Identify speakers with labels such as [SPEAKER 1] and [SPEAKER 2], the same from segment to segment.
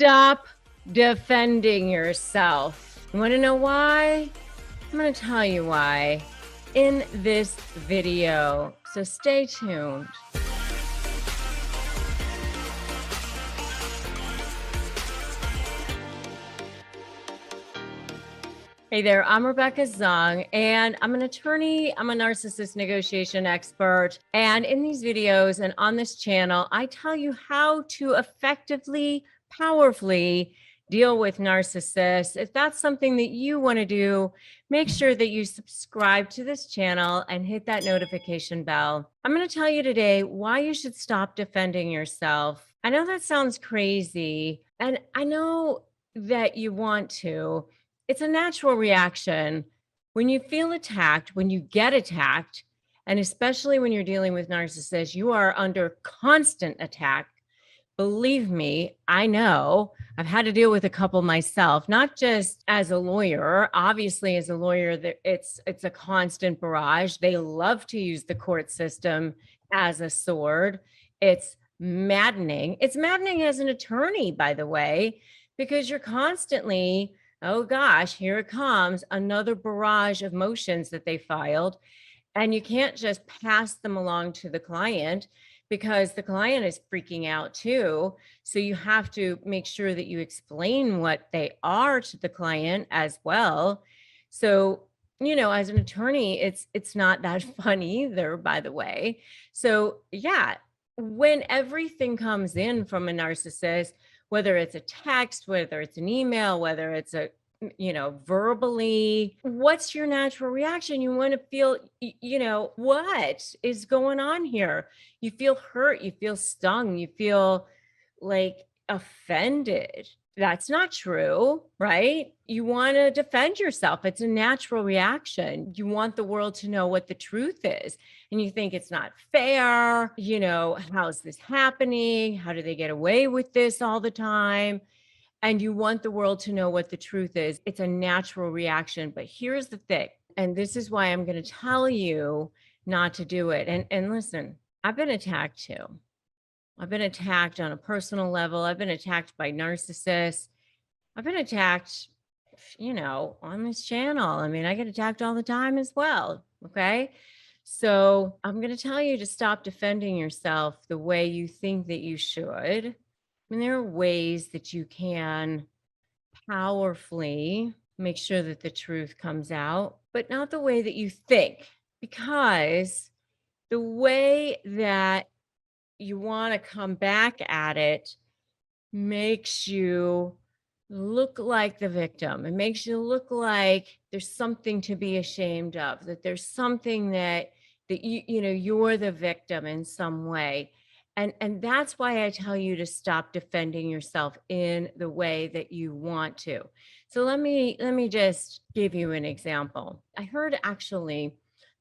[SPEAKER 1] Stop defending yourself. You want to know why? I'm going to tell you why in this video. So stay tuned. Hey there, I'm Rebecca Zung, and I'm an attorney. I'm a narcissist negotiation expert. And in these videos and on this channel, I tell you how to effectively, powerfully deal with narcissists. If that's something that you want to do, make sure that you subscribe to this channel and hit that notification bell. I'm going to tell you today why you should stop defending yourself. I know that sounds crazy, and I know that you want to. It's a natural reaction when you feel attacked, when you get attacked, and especially when you're dealing with narcissists, you are under constant attack. Believe me, I know. I've had to deal with a couple myself, not just as a lawyer. Obviously, as a lawyer, it's a constant barrage. They love to use the court system as a sword. It's maddening. It's maddening as an attorney, by the way, because you're constantly, oh gosh, here it comes, another barrage of motions that they filed. And you can't just pass them along to the client because the client is freaking out too. So you have to make sure that you explain what they are to the client as well. So, you know, as an attorney, it's not that fun either, by the way. So yeah, when everything comes in from a narcissist, whether it's a text, whether it's an email, whether it's a, verbally, what's your natural reaction? You want to feel, what is going on here? You feel hurt, you feel stung, you feel like offended. That's not true, right? You want to defend yourself. It's a natural reaction. You want the world to know what the truth is. And you think it's not fair. How's this happening? How do they get away with this all the time? And you want the world to know what the truth is. It's a natural reaction. But here's the thing, and this is why I'm going to tell you not to do it. And listen, I've been attacked too. I've been attacked on a personal level. I've been attacked by narcissists. I've been attacked, on this channel. I mean, I get attacked all the time as well. Okay. So I'm going to tell you to stop defending yourself the way you think that you should. I mean, there are ways that you can powerfully make sure that the truth comes out, but not the way that you think, because the way that you want to come back at it makes you look like the victim. It makes you look like there's something to be ashamed of, that there's something that you're the victim in some way. And that's why I tell you to stop defending yourself in the way that you want to. So let me just give you an example. I heard, actually,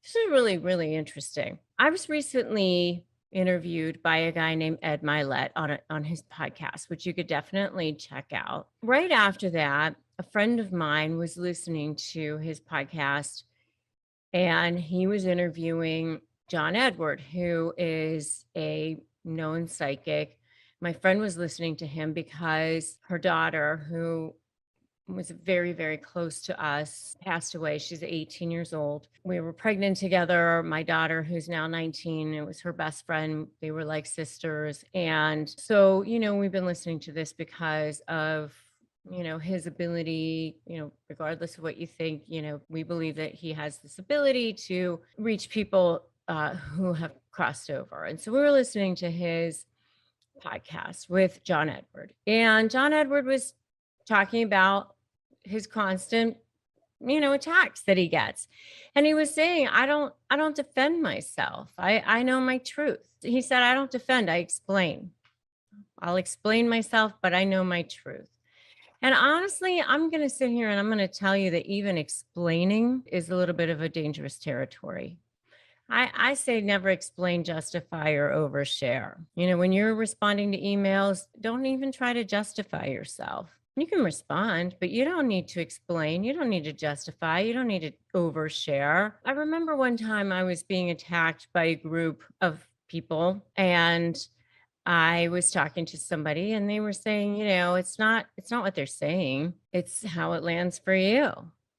[SPEAKER 1] this is really, really interesting. I was recently interviewed by a guy named Ed Milet on his podcast, which you could definitely check out. Right after that, a friend of mine was listening to his podcast, and he was interviewing John Edward, who is a known psychic. My friend was listening to him because her daughter, who was very, very close to us, passed away. She's 18 years old. We were pregnant together. My daughter, who's now 19, it was her best friend. They were like sisters. And so, we've been listening to this because of, his ability, regardless of what you think, we believe that he has this ability to reach people who have crossed over. And so we were listening to his podcast with John Edward, and John Edward was talking about his constant, attacks that he gets. And he was saying, I don't defend myself. I know my truth. He said, I don't defend, I explain. I'll explain myself, but I know my truth. And honestly, I'm going to sit here and I'm going to tell you that even explaining is a little bit of a dangerous territory. I say never explain, justify, or overshare. When you're responding to emails, don't even try to justify yourself. You can respond, but you don't need to explain. You don't need to justify. You don't need to overshare. I remember one time I was being attacked by a group of people, and I was talking to somebody and they were saying, it's not what they're saying. It's how it lands for you,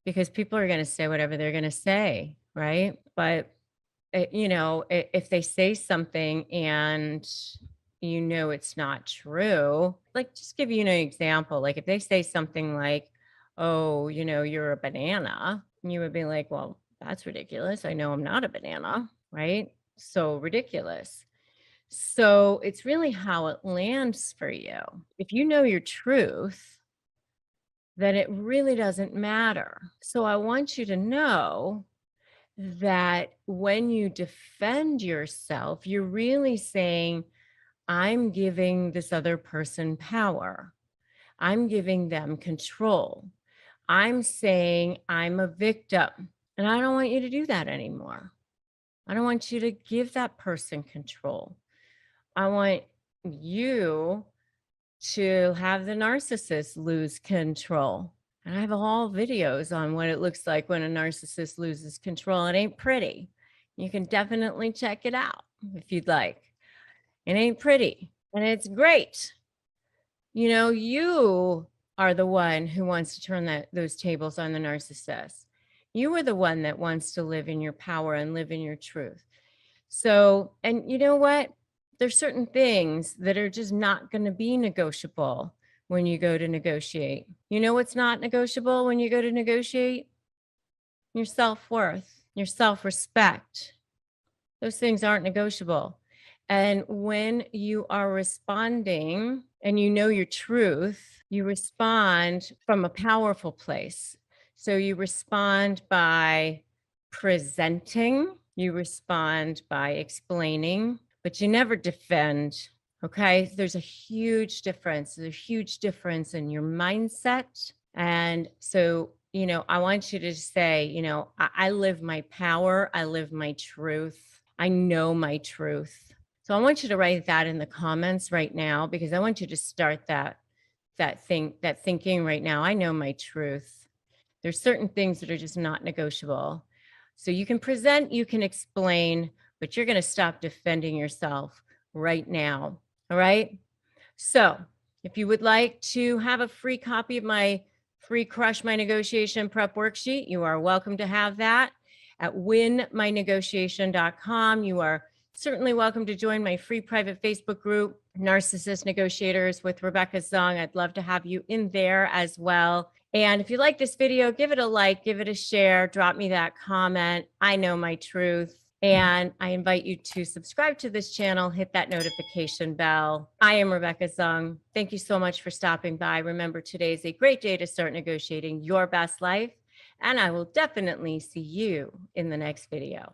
[SPEAKER 1] because people are going to say whatever they're going to say, right? But if they say something and it's not true, like, just give you an example. Like, if they say something like, oh, you're a banana, you would be like, well, that's ridiculous. I know I'm not a banana, right? So ridiculous. So it's really how it lands for you. If you know your truth, then it really doesn't matter. So I want you to know that when you defend yourself, you're really saying, I'm giving this other person power. I'm giving them control. I'm saying I'm a victim. And I don't want you to do that anymore. I don't want you to give that person control. I want you to have the narcissist lose control. And I have all videos on what it looks like when a narcissist loses control. It ain't pretty. You can definitely check it out if you'd like. It ain't pretty, and it's great. You are the one who wants to turn those tables on the narcissist. You are the one that wants to live in your power and live in your truth. So, and you know what? There's certain things that are just not going to be negotiable when you go to negotiate. You know what's not negotiable when you go to negotiate? Your self-worth, your self-respect. Those things aren't negotiable. And when you are responding and you know your truth, you respond from a powerful place. So you respond by presenting, you respond by explaining, but you never defend. Okay. There's a huge difference. There's a huge difference in your mindset. And so, I want you to say, I live my power. I live my truth. I know my truth. So I want you to write that in the comments right now, because I want you to start that thinking right now. I know my truth. There's certain things that are just not negotiable. So you can present, you can explain, but you're going to stop defending yourself right now. All right. So if you would like to have a free copy of my free Crush My Negotiation Prep Worksheet, you are welcome to have that at winmynegotiation.com. You are certainly welcome to join my free private Facebook group, Narcissist Negotiators with Rebecca Zung. I'd love to have you in there as well. And if you like this video, give it a like, give it a share, drop me that comment. I know my truth. And I invite you to subscribe to this channel, hit that notification bell. I am Rebecca Zung. Thank you so much for stopping by. Remember, today is a great day to start negotiating your best life, and I will definitely see you in the next video.